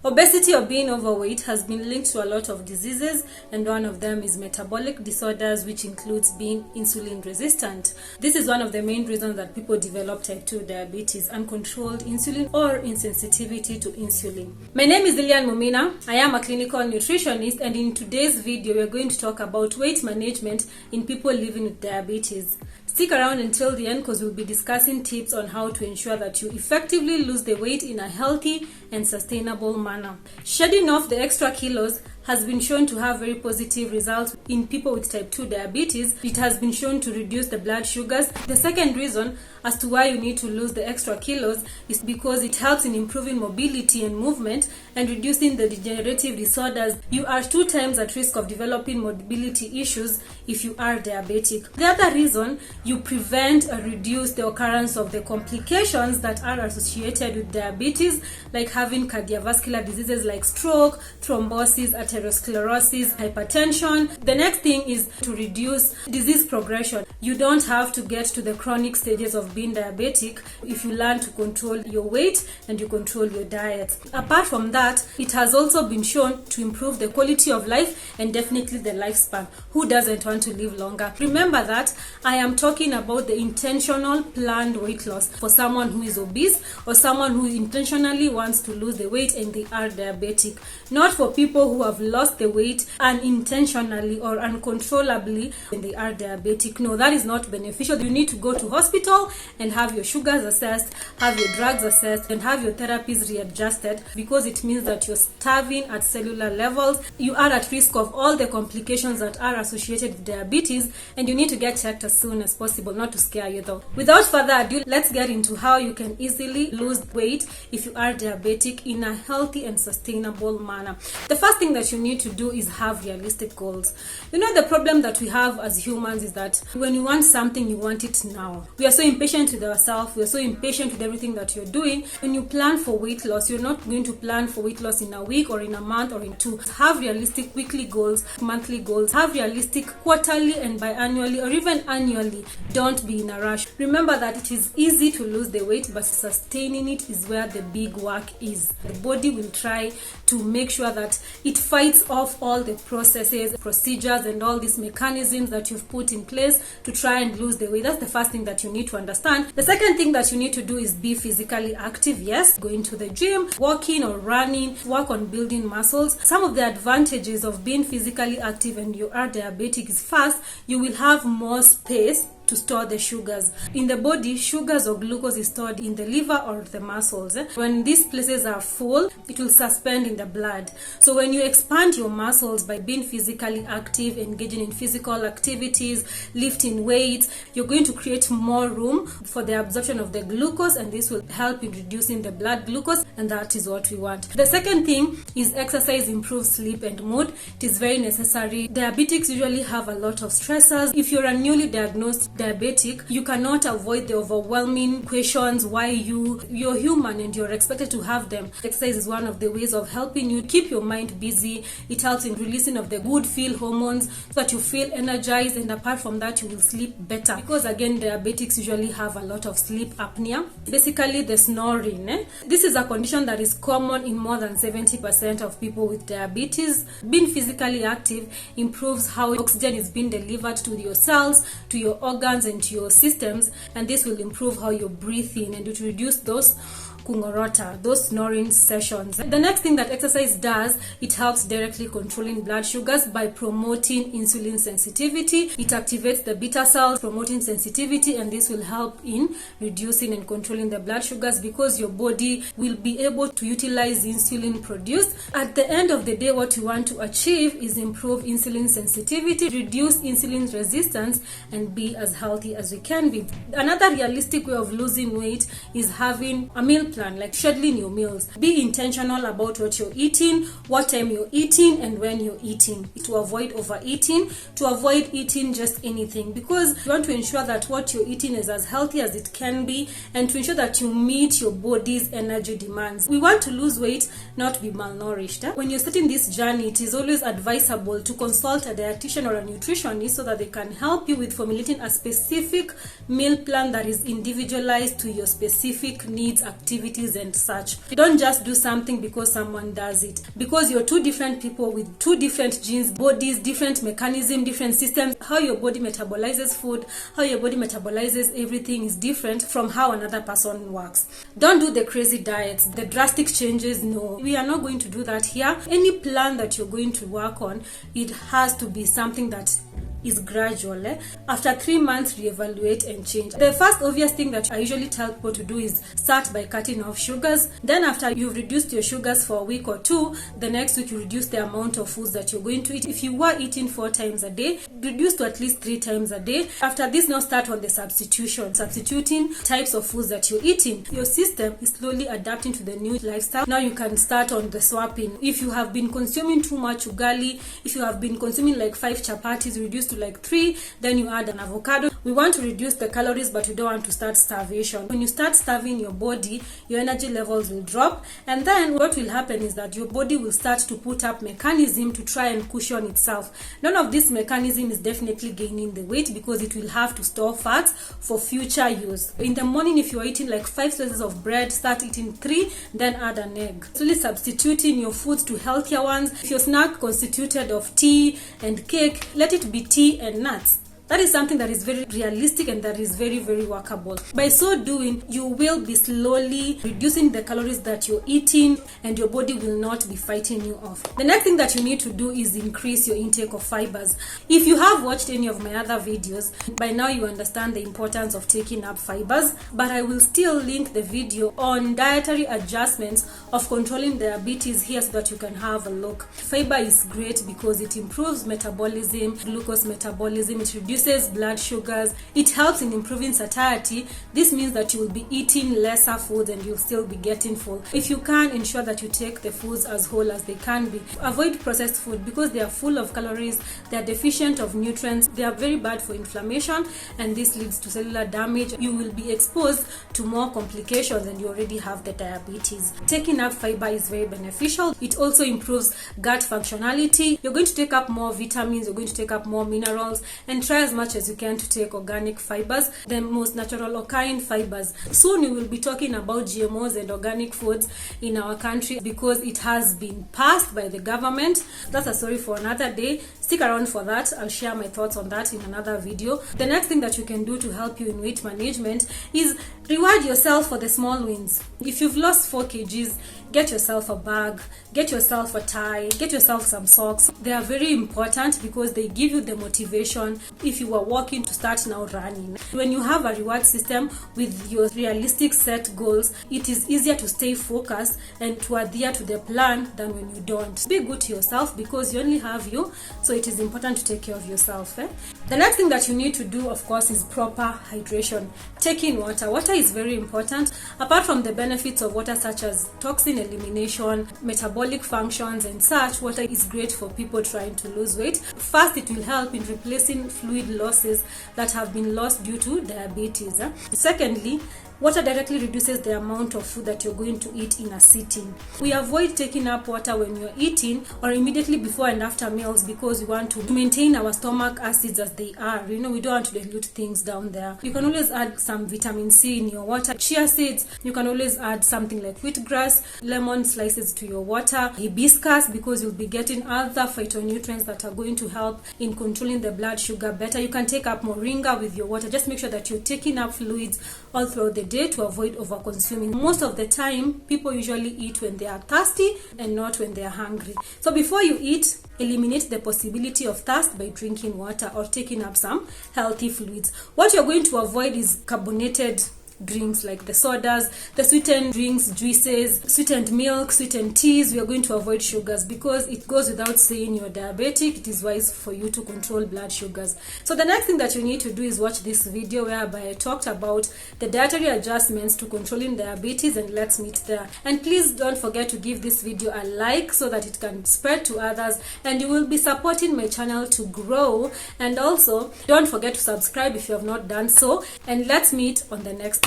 Obesity or being overweight has been linked to a lot of diseases, and one of them is metabolic disorders, which includes being insulin resistant. This is one of the main reasons that people develop type 2 diabetes, uncontrolled insulin or insensitivity to insulin. My name is Lilian Mumina. I am a clinical nutritionist, and in today's video we are going to talk about weight management in people living with diabetes. Stick around until the end because we'll be discussing tips on how to ensure that you effectively lose the weight in a healthy and sustainable manner. Shedding off the extra kilos has been shown to have very positive results in people with type 2 diabetes. It has been shown to reduce the blood sugars. The second reason as to why you need to lose the extra kilos is because it helps in improving mobility and movement and reducing the degenerative disorders. You are 2 times at risk of developing mobility issues if you are diabetic. The other reason, you prevent or reduce the occurrence of the complications that are associated with diabetes, like having cardiovascular diseases like stroke, thrombosis, atherosclerosis, hypertension. The next thing is to reduce disease progression. You don't have to get to the chronic stages of being diabetic if you learn to control your weight and you control your diet. Apart from that, it has also been shown to improve the quality of life and definitely the lifespan. Who doesn't want to live longer? Remember that I am talking about the intentional planned weight loss for someone who is obese or someone who intentionally wants to lose the weight and they are diabetic. Not for people who have lost the weight unintentionally or uncontrollably when they are diabetic. No, that is not beneficial. You need to go to hospital and have your sugars assessed, have your drugs assessed, and have your therapies readjusted, because it means that you're starving at cellular levels. You are at risk of all the complications that are associated with diabetes, and you need to get checked as soon as possible, not to scare you though. Without further ado, let's get into how you can easily lose weight if you are diabetic in a healthy and sustainable manner. The first thing that you need to do is have realistic goals. You know, the problem that we have as humans is that when you want something, you want it now. We are so impatient with ourselves. We are so impatient with everything that you're doing. When you plan for weight loss, you're not going to plan for weight loss in a week or in a month or in 2. Have realistic weekly goals, monthly goals. Have realistic quarterly and biannually or even annually. Don't be in a rush. Remember that it is easy to lose the weight, but sustaining it is where the big work is. The body will try to make sure that it fights off all the processes, procedures, and all these mechanisms that you've put in place to try and lose the weight. That's the first thing that you need to understand. The second thing that you need to do is be physically active. Yes, going to the gym, walking or running, work on building muscles. Some of the advantages of being physically active and you are diabetic is, first, you will have more space to store the sugars. In the body, sugars or glucose is stored in the liver or the muscles. When these places are full, it will suspend in the blood. So when you expand your muscles by being physically active, engaging in physical activities, lifting weights, you're going to create more room for the absorption of the glucose, and this will help in reducing the blood glucose, and that is what we want. The second thing is exercise improves sleep and mood. It is very necessary. Diabetics usually have a lot of stressors. If you're a newly diagnosed diabetic, you cannot avoid the overwhelming questions why you're human and you're expected to have them. Exercise is one of the ways of helping you keep your mind busy. It helps in releasing of the good feel hormones so that you feel energized, and apart from that, you will sleep better, because again, diabetics usually have a lot of sleep apnea. Basically, the snoring. This is a condition that is common in more than 70% of people with diabetes. Being physically active improves how oxygen is being delivered to your cells, to your organs, and to your systems, and this will improve how you're breathing, and it will reduce those kungorota, those snoring sessions. The next thing that exercise does, it helps directly controlling blood sugars by promoting insulin sensitivity. It activates the beta cells, promoting sensitivity, and this will help in reducing and controlling the blood sugars, because your body will be able to utilize insulin produced. At the end of the day, what you want to achieve is improve insulin sensitivity, reduce insulin resistance, and be as healthy as we can be. Another realistic way of losing weight is having a meal plan, like scheduling your meals. Be intentional about what you're eating, what time you're eating, and when you're eating, to avoid overeating, to avoid eating just anything, because you want to ensure that what you're eating is as healthy as it can be, and to ensure that you meet your body's energy demands. We want to lose weight, not be malnourished. When you're starting this journey, it is always advisable to consult a dietitian or a nutritionist so that they can help you with formulating a specific meal plan that is individualized to your specific needs, activities, activities and such. You don't just do something because someone does it, because you're two different people with two different genes, bodies, different mechanism, different systems. How your body metabolizes food, how your body metabolizes everything is different from how another person works. Don't do the crazy diets, the drastic changes. No, we are not going to do that here. Any plan that you're going to work on, it has to be something that is gradual. After 3 months, reevaluate and change. The first obvious thing that I usually tell people to do is start by cutting off sugars. Then after you've reduced your sugars for a week or two, the next week you reduce the amount of foods that you're going to eat. If you were eating 4 times a day, reduce to at least 3 times a day. After this, now start on the substituting types of foods that you're eating. Your system is slowly adapting to the new lifestyle. Now you can start on the swapping. If you have been consuming too much ugali, if you have been consuming like 5 chapatis, reduce to like 3, then you add an avocado. We want to reduce the calories, but we don't want to start starvation. When you start starving your body, your energy levels will drop, and then what will happen is that your body will start to put up mechanism to try and cushion itself. None of this mechanism is definitely gaining the weight, because it will have to store fats for future use. In the morning, if you are eating like 5 slices of bread, start eating 3, then add an egg. Slowly substituting your foods to healthier ones. If your snack constituted of tea and cake, let it be tea and nuts. That is something that is very realistic and that is very, very workable. By so doing, you will be slowly reducing the calories that you're eating, and your body will not be fighting you off. The next thing that you need to do is increase your intake of fibers. If you have watched any of my other videos, by now you understand the importance of taking up fibers, but I will still link the video on dietary adjustments of controlling diabetes here so that you can have a look. Fiber is great because it improves metabolism, glucose metabolism, it reduces blood sugars, it helps in improving satiety. This means that you will be eating lesser foods and you'll still be getting full. If you can, ensure that you take the foods as whole as they can be. Avoid processed food because they are full of calories, they are deficient of nutrients, they are very bad for inflammation, and this leads to cellular damage. You will be exposed to more complications and you already have the diabetes. Taking up fiber is very beneficial. It also improves gut functionality. You're going to take up more vitamins, you're going to take up more minerals, and try as much as you can to take organic fibers, the most natural occurring fibers. Soon we will be talking about GMOs and organic foods in our country because it has been passed by the government. That's a story for another day. Stick around for that. I'll share my thoughts on that in another video. The next thing that you can do to help you in weight management is reward yourself for the small wins. If you've lost 4 kgs, get yourself a bag, get yourself a tie, get yourself some socks. They are very important because they give you the motivation. If you are walking, to start now running. When you have a reward system with your realistic set goals, it is easier to stay focused and to adhere to the plan than when you don't. Be good to yourself because you only have you, so it is important to take care of yourself. The next thing that you need to do, of course, is proper hydration. Taking water. Water is very important. Apart from the benefits of water such as toxin elimination, metabolic functions and such, water is great for people trying to lose weight. First, it will help in replacing fluid losses that have been lost due to diabetes. Secondly, water directly reduces the amount of food that you're going to eat in a sitting. We avoid taking up water when you're eating or immediately before and after meals because we want to maintain our stomach acids as they are. We don't want to dilute things down there. You can always add some vitamin C in your water. Chia seeds, you can always add something like wheatgrass, lemon slices to your water, hibiscus, because you'll be getting other phytonutrients that are going to help in controlling the blood sugar better. You can take up moringa with your water. Just make sure that you're taking up fluids all throughout the day to avoid over consuming. Most of the time, people usually eat when they are thirsty and not when they are hungry. So before you eat, eliminate the possibility of thirst by drinking water or taking up some healthy fluids. What you're going to avoid is carbonated drinks like the sodas, the sweetened drinks, juices, sweetened milk, sweetened teas. We are going to avoid sugars because it goes without saying you're diabetic. It is wise for you to control blood sugars. So the next thing that you need to do is watch this video whereby I talked about the dietary adjustments to controlling diabetes, and let's meet there. And please don't forget to give this video a like so that it can spread to others and you will be supporting my channel to grow. And also don't forget to subscribe if you have not done so, and let's meet on the next one.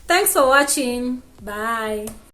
Thanks for watching. Bye.